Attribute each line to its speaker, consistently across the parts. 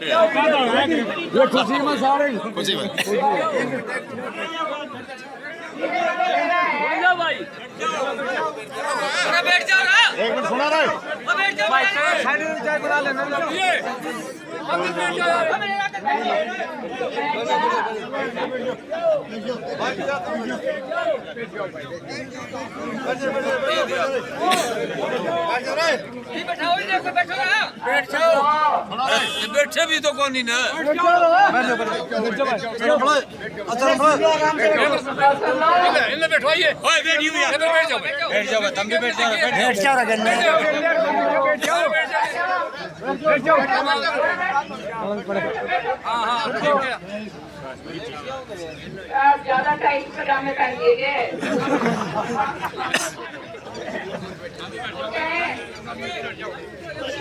Speaker 1: ये खुशी में सारे
Speaker 2: खुशी में
Speaker 3: भाई
Speaker 4: बैठ जाओ ना,
Speaker 2: एक मिनट सुना रहे
Speaker 4: बैठ जाओ
Speaker 1: साइड में चाय बना लेना
Speaker 4: बैठाओ, बैठो ना,
Speaker 3: बैठे भी तो कौन नहीं ना इन्हें बैठवाइए बैठ जाओ तुम भी बैठ जाओ हाँ ठीक है
Speaker 5: ज्यादा टाइम में कर दिए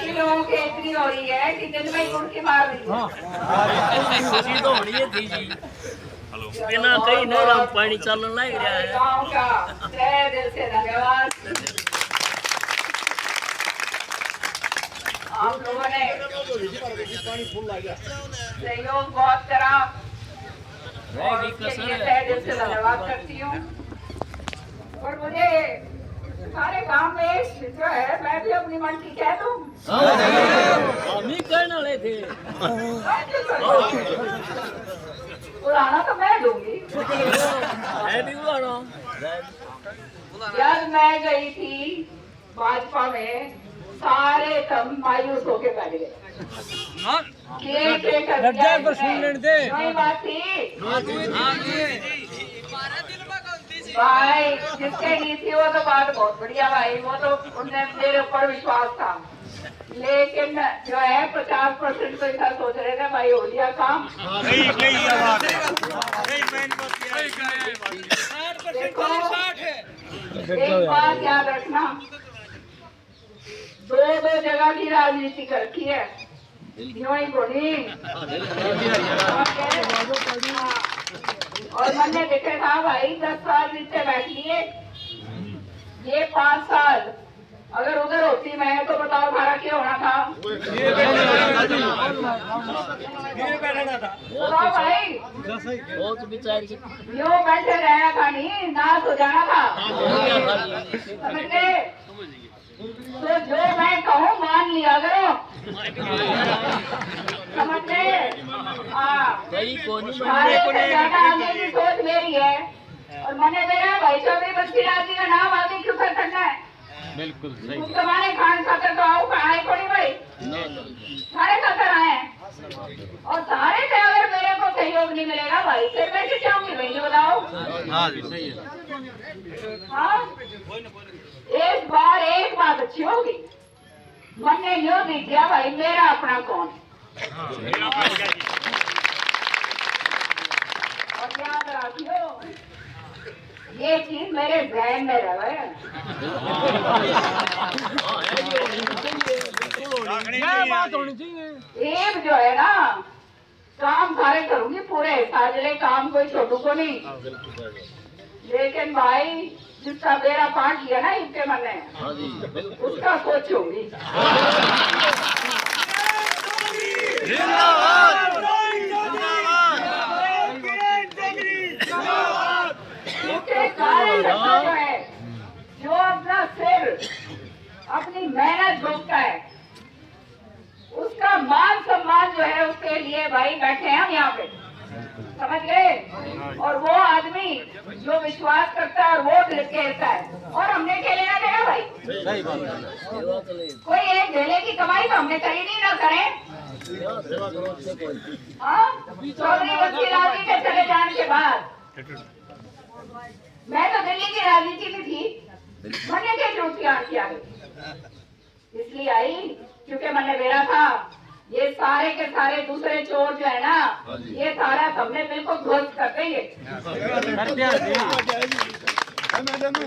Speaker 5: लोगों की इतनी हो रही है कि दिन में उनकी मार रही है।
Speaker 3: तो होनी है थी जी बिना कहीं नहीं राम पानी चलन लग रहा है
Speaker 5: गाँव का तहे दिल से धन्यवाद। आप लोगों ने सहयोग बहुत करा और उसके लिए तहे दिल से धन्यवाद करती हूँ। और मुझे सारे काम में जो है मैं भी अपनी मन की कह दूँ।
Speaker 3: हम ही कहने वाले थे
Speaker 5: बुलाना तो मैं दूंगी।
Speaker 3: है भी बुलाना
Speaker 5: जब मैं गई थी भाजपा में सारे कम मायूस होके बैठ गए। वही बात थी भाई, जिसके नहीं थी वो तो बात बहुत बढ़िया भाई, वो तो उनने मेरे ऊपर विश्वास था। लेकिन जो है 50% तो ऐसा सोच रहे थे भाई हो गया काम। एक बात याद रखना, दो जगह की राजनीति कर रखी है, यूं ही बोली। और मैंने देखे था भाई 10 साल नीचे बैठ लिए, ये 5 साल अगर उधर होती मैं तो बताओ भाड़ा क्या होना था। बताओ भाई,
Speaker 3: बहुत विचार की
Speaker 5: यूं बैठे रहना था, नहीं नाश हो जाना था, समझ गए? तो जो मैं कहूँ मान लिया करो, समझ गए?
Speaker 3: कई कोनी
Speaker 5: सारे से ज्यादा आगे की सोच मेरी है। और मैंने मेरा भाई चौधरी बस्ती राजी का नाम आगे क्यों कर करना है?
Speaker 3: बिल्कुल सही
Speaker 5: तुम कमाने खान खातर तो आओ कहा है कोई भाई, सारे खातर आए हैं। और सारे से अगर मेरे को सहयोग नहीं मिलेगा भाई फिर मैं क्या चाहूंगी भाई, ये बताओ। हाँ, एक बात अच्छी होगी, मैंने न्यू दी दिया भाई मेरा अपना कौन। और याद रखियो ये चीज मेरे जहन में रहे।
Speaker 1: बात होनी चाहिए।
Speaker 5: एक जो है ना काम सारे करूंगी पूरे साजले काम, कोई छोटू को नहीं। लेकिन भाई जिसका बेड़ा पाट लिया ना इनके मन ने उसका सोचूंगी। सारे बच्चे जो है जो अपना सिर अपनी मेहनत झोंकता है उसका मान सम्मान जो है उसके लिए भाई बैठे हैं हम यहाँ पे, समझ गए? और वो आदमी जो विश्वास करता है और वोट लेता है, और हमने क्या लेना देना भाई? कोई एक ढेले की कमाई तो हमने करी नहीं, ना करें। हाँ, चौधरी बस्ती राजी के चले जाने के बाद मैं तो दिल्ली की राजनीति में थी, मैंने क्या चुनौतियां किया इसलिए आई क्योंकि मैंने मेरा था। ये सारे के सारे दूसरे चोर जो है ना ये सारा हमने बिल्कुल ध्वस्त कर देंगे।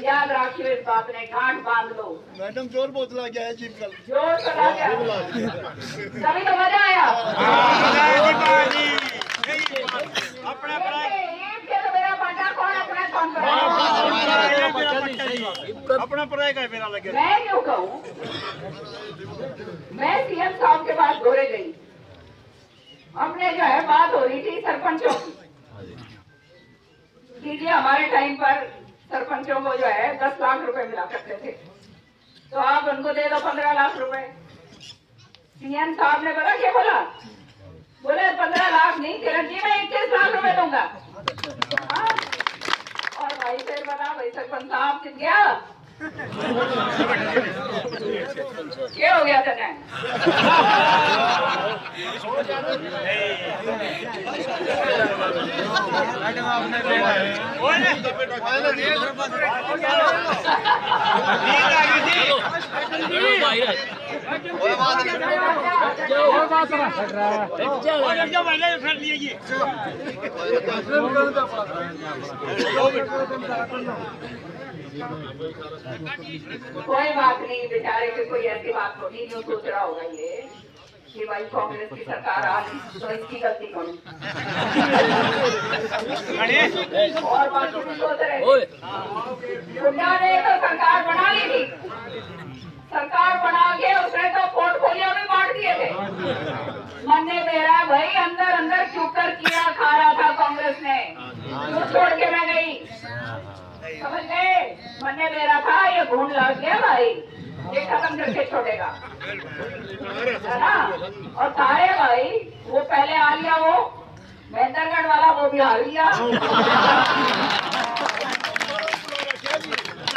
Speaker 5: याद रखियो इस बात ने, गांठ बांध लो।
Speaker 2: मैडम जोर बोतला गया है जीप कल
Speaker 5: जोर चला गया तभी तो मजा आया। अपना मेरा पाटा कौन अपना कौन
Speaker 2: अपना पराया का मेरा लगे।
Speaker 5: मैं क्यों कहूँ, मैं सीएम साहब के पास घोरे गई हमने जो है बात हो रही थी सरपंचों की कि हमारे टाइम पर सरपंचों को जो है 10 लाख रुपए मिला करते थे, तो आप उनको दे दो 15 लाख रुपए। सीएम साहब ने पता क्या बोला? बोले 15 लाख नहीं किरण जी, मैं 21 लाख रुपए दूंगा। हाँ? और भाई फिर बता भाई सरपंच साहब किस गया क्या हो गया था? कोई बात नहीं, बेचारे की कोई ऐसी बात तो नहीं जो सोच रहा होगा ये कि भाई कांग्रेस की सरकार आ गई तो इसकी गलती कौन? और बाकी भी सोच रहे हुड्डा ने तो सरकार बना ली थी, सरकार बना के उसने तो पोर्टफोलियो में बांट दिए थे। मन्ने मेरा भाई अंदर अंदर चुप कर किया खा रहा था कांग्रेस ने, क्यों छोड़ के मैं गई? समझ गए? मन्ने मेरा था, ये घून लग गया भाई, ये खत्म करके छोड़ेगा, है ना? और तारे भाई वो पहले आ लिया, वो महेंद्रगढ़ वाला वो भी आ लिया।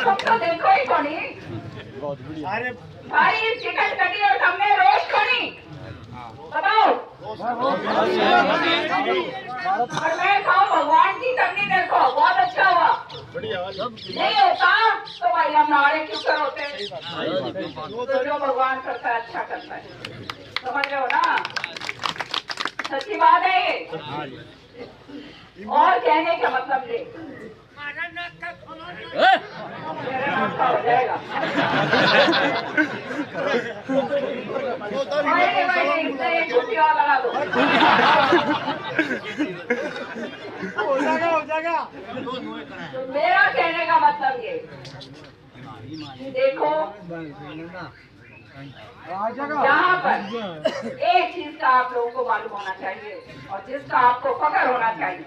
Speaker 5: तुम तो देखो ही कोनी, सारी टिकट कटी और हमने रोज कोनी, बताओ। और मैं कहूँ भगवान की करनी देखो, बहुत अच्छा हुआ। नहीं होता तो भाई हम नारे क्यों कर होते? तो जो भगवान करता है अच्छा करता है, समझ रहे हो ना? सच्ची बात है ये। और कहने का मतलब ये हो जाएगा। छुट्टी और लगा दो,
Speaker 1: हो जाएगा।
Speaker 5: तो मेरा कहने का मतलब ये कि देखो यहाँ पर एक चीज का आप लोगों को मालूम होना चाहिए और जिसका आपको फख्र होना चाहिए,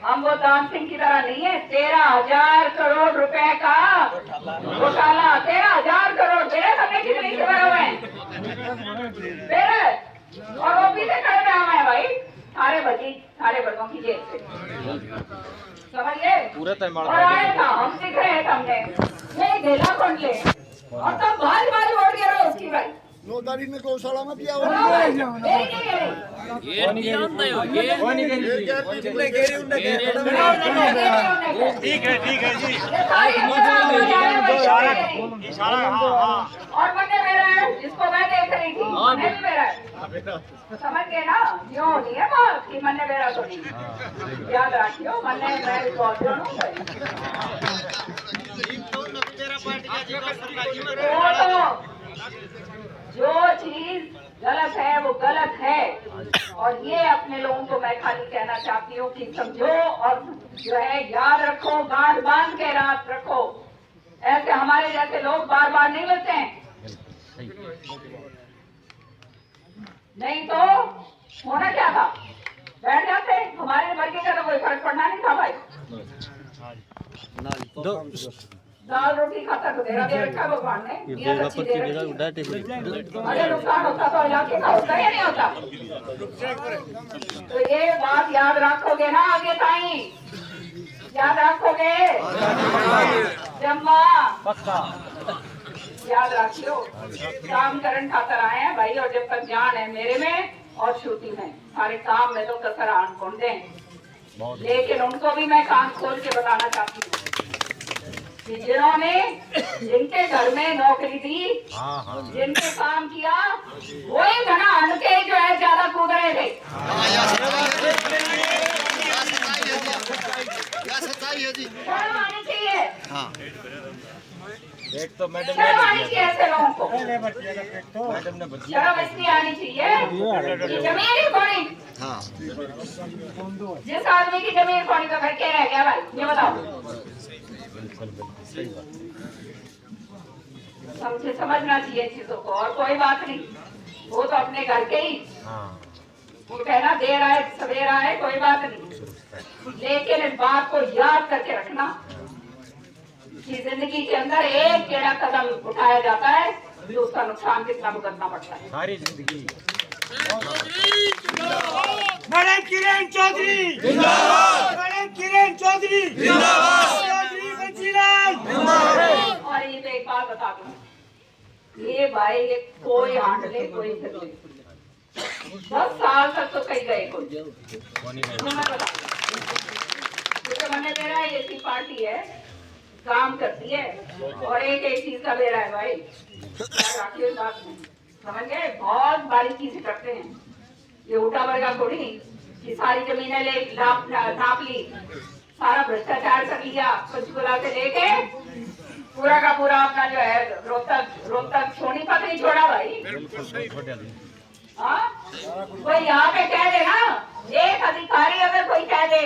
Speaker 5: हम वो दान सिंह की तरह नहीं है। 13,000 करोड़ रुपए का घोटाला, 13,000 करोड़ मेरे करने की नहीं खबर हुए मेरे, और वो पीछे खड़े में हुए हैं भाई सारे वर्गों की जेब से, समझ गए? और आए था हम दिख रहे हैं सामने, ये ढेला कौन ले और तब भारी भारी वोट गिरा उसकी भाई
Speaker 2: 9 तारीख में गौशाला में किया ठीक है जी।
Speaker 5: और मन्ने मेरा है जिसको मैं देख रही थी, मन्ने भी मेरा है, समझ गए ना? यो नहीं है बात कि मन्ने मेरा तो नहीं, याद रखियो मन्ने मैं बहुत जो चीज गलत है वो गलत है। और ये अपने लोगों को मैं खाली कहना चाहती हूँ कि समझो और जो है याद रखो, गांठ बांध के रात रखो। ऐसे हमारे जैसे लोग बार बार नहीं मिलते हैं, नहीं तो होना क्या था, बैठ जाते। हमारे वर्गी का तो कोई फर्क पड़ना नहीं था भाई, दाल रोटी खाता तो तेरा दे रखा भगवान ने, अरे नुकसान होता तो इलाके का होता या नहीं होता? तो ये बात याद रखोगे ना आगे ताई, याद रखोगे जम्मा, याद रखियो। काम करन खातर आए हैं भाई, और जब तक जान है मेरे में और श्रुति में, सारे काम में तो कसर आन कौन दे। लेकिन उनको भी मैं कान खोल के बताना चाहती हूँ कि जिन्होंने जिनके घर में नौकरी दी, जिनके काम किया, वही घना हन के जो है ज्यादा कूद रहे थे। शर्म आनी चाहिए, शर्म आनी चाहिए ऐसे लोगों को, शर्म इसलिए आनी चाहिए कि जमीन ही खोनी, जिस आदमी की जमीन खोनी तो घर के रह गया भाई, ये बताओ। समझना चाहिए चीजों को, और कोई बात नहीं, वो तो अपने घर के ही वो कहना देर आए सवेर आए कोई बात नहीं, लेकिन इस बात को याद करके रखना कि जिंदगी के अंदर एक टेढ़ा कदम उठाया जाता है तो उसका नुकसान कितना भुगतना पड़ता है।
Speaker 6: सारी जिंदगी
Speaker 1: मैडम किरण चौधरी जिंदाबाद, मैडम किरण चौधरी जिंदाबाद, चौधरी बंसीलाल जिंदाबाद।
Speaker 5: और ये तो एक बात बता दूं, ये भाई ये कोई आंडले कोई फिर 10 साल तक तो कहीं गए कोई मैंने मेरा ऐसी पार्टी है काम करती है और एक चीज का ले रहा है भाई राखिए बात में समझ गए, बहुत बारीकी से करते हैं। ये उल्टा वर्गा थोड़ी कि सारी जमीनें ले नाप ली, सारा भ्रष्टाचार कर लिया, पंचकुला से लेके पूरा का पूरा अपना जो है रोहतक सोनीपत नहीं छोड़ा भाई। हाँ कोई यहाँ पे कह दे ना, एक अधिकारी अगर कोई कह दे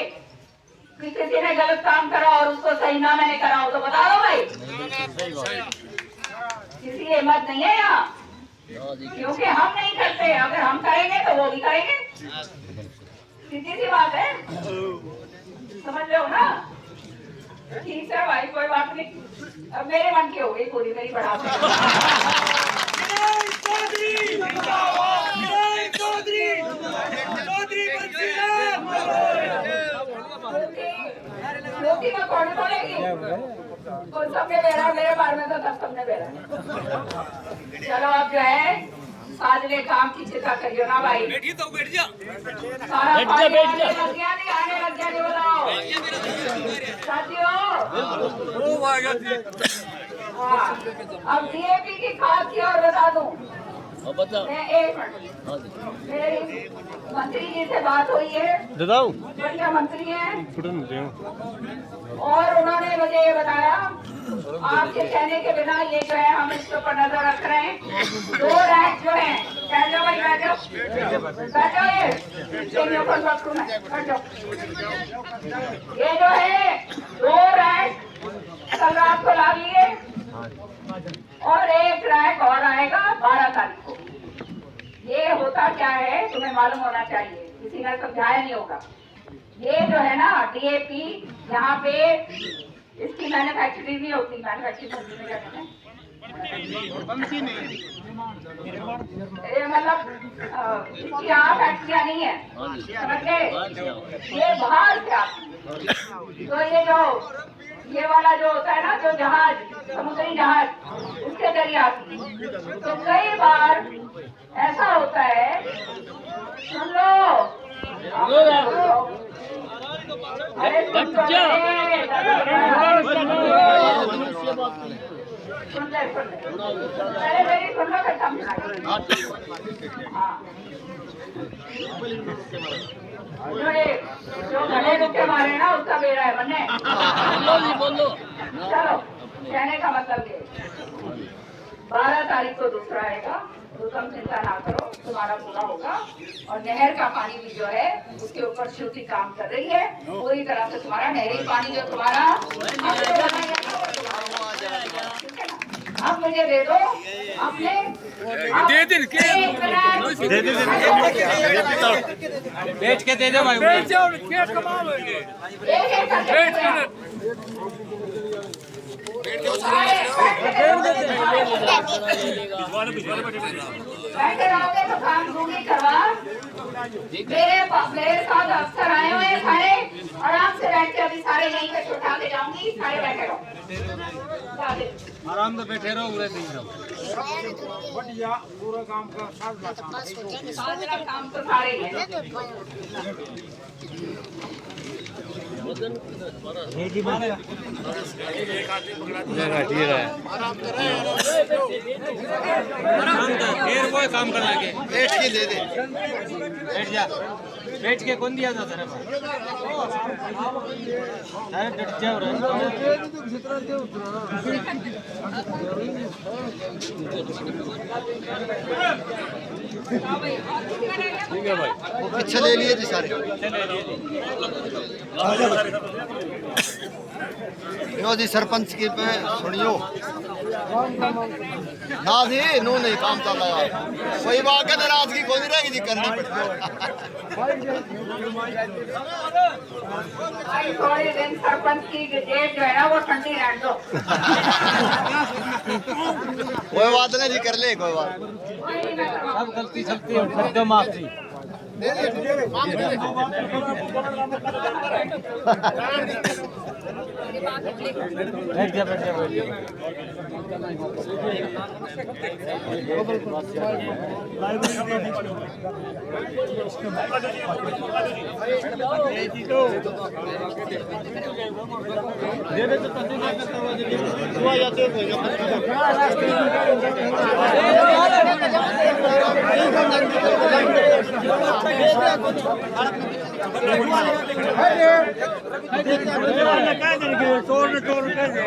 Speaker 5: कि किसी ने गलत काम करा और उसको सही ना मैंने करा हो तो बता दो भाई, किसी हिम्मत नहीं है यहाँ, क्योंकि हम नहीं करते, अगर हम करेंगे तो वो भी करेंगे, सीधी सी बात है, समझ लो ना। ठीक है भाई कोई बात नहीं, अब मेरे मन की हो गई पूरी मेरी बढ़ा
Speaker 1: चौधरी चौधरी चौधरी बंसीलाल
Speaker 5: रोटी में कौन बोलेगी, कौन सबने बेरा, मेरे बारे में तो सब सबने बेरा। चलो अब जो है साजरे काम की चिंता करियो ना भाई,
Speaker 4: बैठी तो बैठ जा,
Speaker 5: सारा पानी आने लग गया नहीं, आने लग गया नहीं बताओ साथियों। हाँ अब डीएपी की खाद की और बता दूं, मैं एक मिनट, मेरी मंत्री जी से बात हुई है, बढ़िया मंत्री हैं और उन्होंने मुझे ये बताया आपके कहने के बिना ये जो है हम इसके ऊपर नजर रख रहे हैं। 2 रैंक जो है, बैठ जाओ भाई बैठ जाओ ये ऊपर बैठ जाओ, ये जो है 2 रैंक कल रात को ला लिए और 1 रैंक और आएगा 12 तारीख को। ये होता क्या है तुम्हें मालूम होना चाहिए, किसी ने समझाया नहीं होगा। ये जो है ना डीएपी, यहाँ पे इसकी मैन्युफैक्चरिंग नहीं होती, मैन्युफैक्चरिंग में क्या कहते हैं ये मतलब इसकी यहाँ फैक्ट्रियाँ नहीं है, समझ गए, ये बाहर से आती। तो ये वाला जो होता है ना जो जहाज, समुद्री जहाज, उसके जरिए आती है। तो कई बार ऐसा होता है, सुन लो अरे सुन ले अरे मेरी सुन लो फिर समझना। जो घने रुके मारे ना उसका बेड़ा है बनने। चलो कहने का मतलब ये 12 तारीख को दूसरा आएगा, तो तुम चिंता ना करो, तुम्हारा पूरा होगा। और नहर का पानी भी जो है उसके ऊपर श्रुति काम कर रही है पूरी तरह से, तुम्हारा नहरी पानी जो तुम्हारा आप मुझे दे दो, अपने
Speaker 6: बेच के दे दो भाई,
Speaker 4: बैठ जाओ, क्या कमाओगे,
Speaker 5: बैठे रहोगे तो काम दूंगी करवा। मेरे साथ अफसर आए हुए हैं सारे, आराम से बैठ के अभी सारे यहीं पे उठा के जाऊंगी, सारे बैठे रहो,
Speaker 6: आराम से बैठे रहो, पूरे दिन
Speaker 1: बढ़िया पूरा काम का
Speaker 5: सारा काम तो सारे ही है।
Speaker 6: कोई काम करना के
Speaker 2: बैठ के दे दे,
Speaker 6: बैठ जा, बैठ के कौन दिया था तेरे पास, अरे डट जाओ ठीक है भाई,
Speaker 2: पीछे ले लिए जी सारे। यो जी सरपंच की पे सुनियो, ना जी नू नहीं काम चल रहा है कोई बात का नाराजगी कोई नहीं रहेगी जी करनी पड़ेगी
Speaker 5: भाई थोड़े दिन सरपंच की जेब जो है ना वो ठंडी रहने दो।
Speaker 2: कोई बात नहीं जी कर ले कोई बात
Speaker 5: कोई नहीं मैं करवाऊंगी।
Speaker 6: सब गलती चलती है सत्य माफी बैठ जा बैठ जा बैठ जा
Speaker 1: कह देंगे चोर ने चोर कह दे